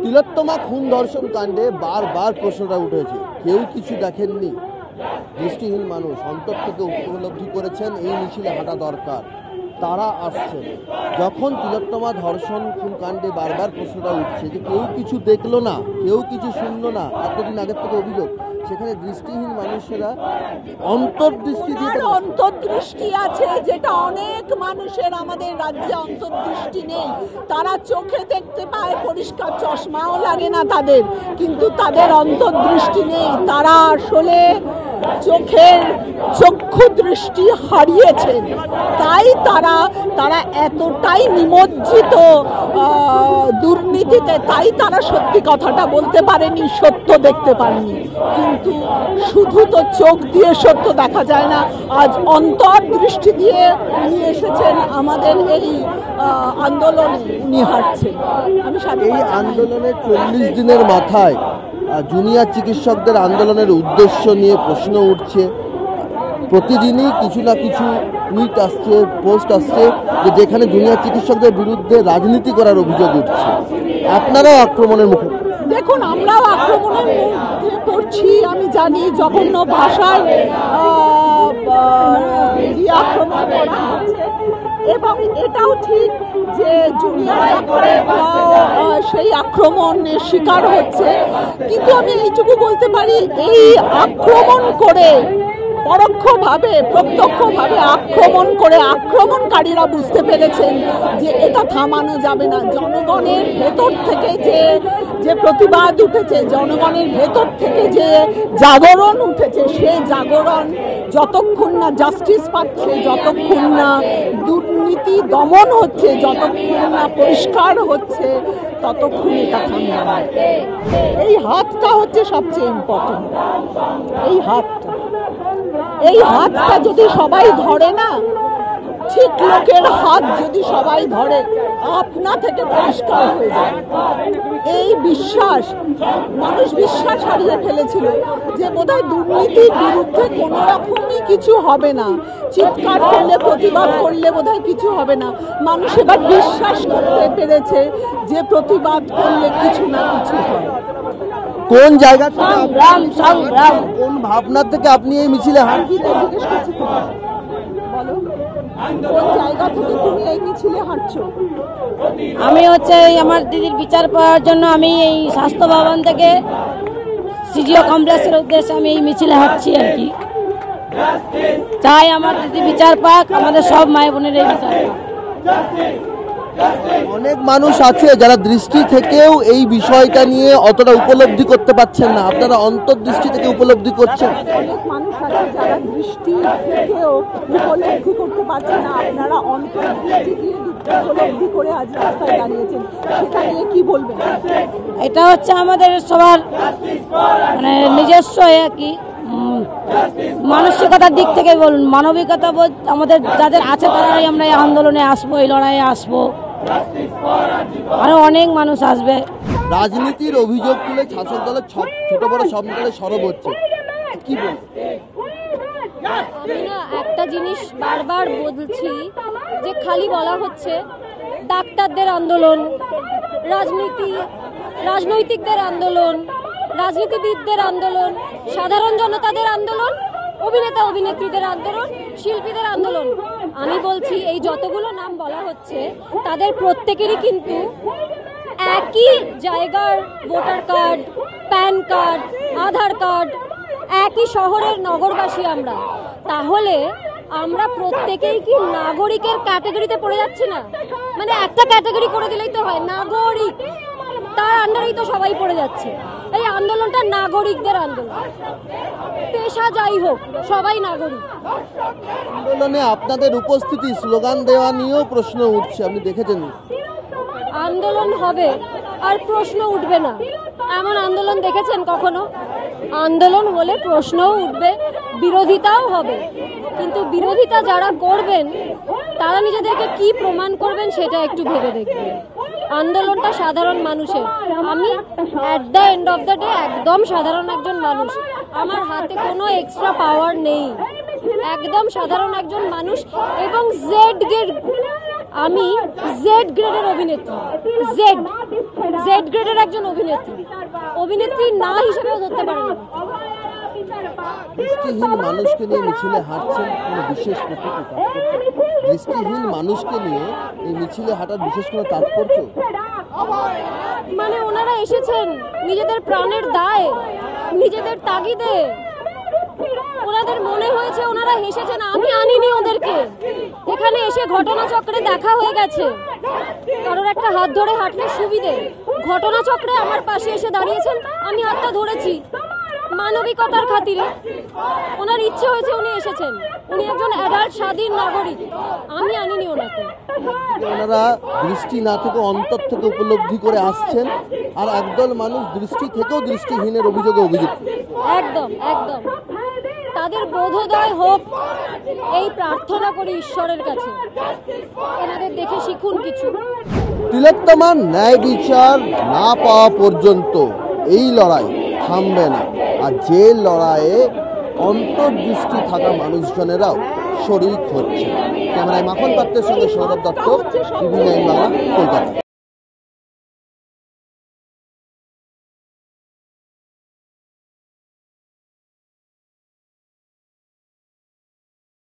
তিলোত্তমা খুন ধর্ষণ কাণ্ডে বারবার প্রশ্নটা উঠেছে, কেউ কিছু দেখেননি। দৃষ্টিহীন মানুষ অন্তর থেকে উপলব্ধি করেছেন এই মিছিলে হাঁটা দরকার, তারা আসছেন। যখন তিলোত্তমা ধর্ষণ খুন কাণ্ডে বারবার প্রশ্নটা উঠছে যে কেউ কিছু দেখলো না, কেউ কিছু শুনলো না, এতদিন আগের থেকে অভিযোগ, সেখানে দৃষ্টিহীন মানুষেরা অন্তর্দৃষ্টি আছে, যেটা অনেক মানুষের আমাদের রাজ্যে অন্তর্দৃষ্টি নেই। তারা চোখে দেখতে পায়, পরিষ্কার চশমাও লাগে না তাদের, কিন্তু তাদের অন্তর্দৃষ্টি নেই। তারা আসলে চক্ষু দৃষ্টি হারিয়েছেন, তাই তারা এতটাই নিমজ্জিত দুর্নীতিতে, তাই তারা সত্যি কথাটা বলতে পারেনি, সত্য দেখতে পারেনি। কিন্তু শুধু তো চোখ দিয়ে সত্য দেখা যায় না, আজ অন্তর্দৃষ্টি দিয়ে উনি এসেছেন আমাদের এই আন্দোলনে, উনি হাঁটছেন। এই আন্দোলনের 40 দিনের মাথায় জুনিয়র চিকিৎসকদের আন্দোলনের উদ্দেশ্য নিয়ে প্রশ্ন উঠছে। প্রতিদিনই কিছু না কিছু টুইট আসছে, পোস্ট আসছে যে যেখানে জুনিয়র চিকিৎসকদের বিরুদ্ধে রাজনীতি করার অভিযোগ উঠছে। আপনারাও আক্রমণের মুখে। দেখুন, আমরাও আক্রমণের মধ্যে পড়ছি, আমি জানি। জঘন্য ভাষায় আক্রমণ করা হচ্ছে, এবং এটাও ঠিক যে জুনিয়র ডাক্তাররাও সেই আক্রমণের শিকার হচ্ছে। কিন্তু আমি এইটুকু বলতে পারি, এই আক্রমণ করে পরোক্ষভাবে প্রত্যক্ষভাবে আক্রমণ করে আক্রমণকারীরা বুঝতে পেরেছেন যে এটা থামানো যাবে না। জনগণের ভেতর থেকে যে প্রতিবাদ উঠেছে, জনগণের ভেতর থেকে যে জাগরণ উঠেছে, সেই জাগরণ যতক্ষণ না জাস্টিস পাচ্ছে, যতক্ষণ না দুর্নীতি দমন হচ্ছে, যতক্ষণ না পরিষ্কার হচ্ছে, ততক্ষণ এটা থামবে না। এই হাতটা হচ্ছে সবচেয়ে ইম্পর্টেন্ট। এই হাতটা যদি সবাই ধরে না, ঠিক লোকের হাত যদি সবাই ধরে, আপনা থেকে পরিষ্কার হয়ে যায়। এই বিশ্বাস, মানুষ বিশ্বাস হারিয়ে ফেলেছিল যে বোধহয় দুর্নীতির বিরুদ্ধে কোনো রকমই কিছু হবে না, চিৎকার করলে, প্রতিবাদ করলে বোধহয় কিছু হবে না। মানুষ এবার বিশ্বাস করতে পেরেছে যে প্রতিবাদ করলে কিছু না কিছু হয়। কোন জায়গা থেকে, কোন ভাবনা থেকে আপনি এই মিছিলে আমি হচ্ছে আমার দিদির বিচার পাওয়ার জন্য আমি এই স্বাস্থ্য ভবন থেকে সিজিও কমপ্লেক্সের উদ্দেশ্যে আমি এই মিছিলে হাঁটছি আর কি। চাই আমার দিদি বিচার পাক, আমাদের সব মায়ের বোনের এই বিচার পাক। অনেক মানুষ আছে যারা দৃষ্টি থেকেও এই বিষয়টা নিয়ে অতটা উপলব্ধি করতে পারছেন না, আপনারা অন্তর্দৃষ্টি থেকে উপলব্ধি করছেন। অনেক মানুষ আছে যারা দৃষ্টি থেকেও উপলব্ধি করতে পারছে না, আপনারা অন্তর্দৃষ্টি দিয়ে উপলব্ধি করে আজ রাস্তায় দাঁড়িয়েছেন, সেটা নিয়ে কি বলবেন? এটা হচ্ছে আমাদের সবার মানে নিজস্ব কি মানসিকতার দিক থেকে বলুন, মানবিকতা বোধ আমাদের যাদের আছে তারাই আমরা এই আন্দোলনে আসবো, এই লড়াইয়ে আসবো, আরো অনেক মানুষ আসবে। রাজনীতির অভিযোগ তুলে শাসক দলের ছোট বড় সব দলে সরব হচ্ছে, কি বলবো? আমি না একটা জিনিস বারবার বলছি যে খালি বলা হচ্ছে ডাক্তারদের আন্দোলন, রাজনৈতিকদের আন্দোলন, রাজনীতিবিদদের আন্দোলন, সাধারণ জনতাদের আন্দোলন, অভিনেতা অভিনেত্রীদের আন্দোলন, শিল্পীদের আন্দোলন। আমি বলছি এই যতগুলো নাম বলা হচ্ছে তাদের প্রত্যেকেরই কিন্তু একই জায়গার ভোটার কার্ড, প্যান কার্ড, আধার কার্ড, একই শহরের নগরবাসী আমরা। তাহলে আমরা প্রত্যেকেই কি নাগরিকের ক্যাটাগরিতে পড়ে যাচ্ছি না? মানে একটা ক্যাটাগরি করে দিলেই তো হয়, নাগরিক, তার আন্ডারেই তো সবাই পড়ে যাচ্ছে। এই আন্দোলনটা নাগরিকদের আন্দোলন, পেশা যাই হোক সবাই নাগরিক। আন্দোলনে আপনাদের উপস্থিতি, স্লোগান দেওয়া নিয়েও প্রশ্ন উঠছে, আপনি দেখেছেন? আন্দোলন হবে আর প্রশ্ন উঠবে না এমন আন্দোলন দেখেছেন কখনো? আন্দোলন হলে প্রশ্নও উঠবে, বিরোধিতাও হবে, কিন্তু বিরোধিতা যারা করবেন তারা নিজেদেরকে কি প্রমাণ করবেন সেটা একটু ভেবে দেখবেন। আন্দোলনটা সাধারণ মানুষের। আমি at the end of the day একদম সাধারণ একজন মানুষ, আমার হাতে কোনো এক্সট্রা পাওয়ার নেই, একদম সাধারণ একজন মানুষ। এবং আমি জেড গ্রেডের অভিনেত্রী, জেড গ্রেডের একজন অভিনেত্রী না হিসেবেও ধরতে পারেন। দৃষ্টিহীন মানুষকে নিয়ে মিছিলে হাঁটছেন, কোনো বিশেষ দৃষ্টিহীন মানুষকে নিয়ে এই মিছিলে হাঁটার বিশেষ কোনো তাৎপর্য? মানে ওনারা এসেছেন নিজেদের প্রাণের দায়, নিজেদের তাগিদে, ওনাদের মনে হয়েছে ওনারা হেসেছেন। আমি আনিনি ওদেরকে, এখানে এসে ঘটনাচক্রে দেখা হয়ে গেছে, কারোর একটা হাত ধরে হাঁটলে সুবিধে, ঘটনাচক্রে আমার পাশে এসে দাঁড়িয়েছেন, আমি হাতটা ধরেছি মানবিকতার খাতিরে। ওনার ইচ্ছে হয়েছে, উনি এসেছেন, উনি একজন অ্যাডাল্ট স্বাধীন নাগরিক, আমি আনিনি ওনাকে। ওনারা দৃষ্টি না থেকে অন্তর থেকে উপলব্ধি করে আসছেন, আর একদল মানুষ দৃষ্টি থেকেও দৃষ্টিহীনের অভিযোগে অভিযুক্ত। একদম একদম, তাদের বোধোদয় হোক এই প্রার্থনা করি ঈশ্বরের কাছে, এনাদের দেখে শিখুন কিছু। তিলোত্তমার ন্যায় বিচার না পাওয়া পর্যন্ত এই লড়াই থামবে না, আর যে লড়াইয়ে অন্তর্দৃষ্টি থাকা মানুষজনেরাও শরিক হচ্ছে। ক্যামেরায় মাখন পাত্রের সঙ্গে সৌরভ দত্ত, টিভি 9 বাংলা, কলকাতা।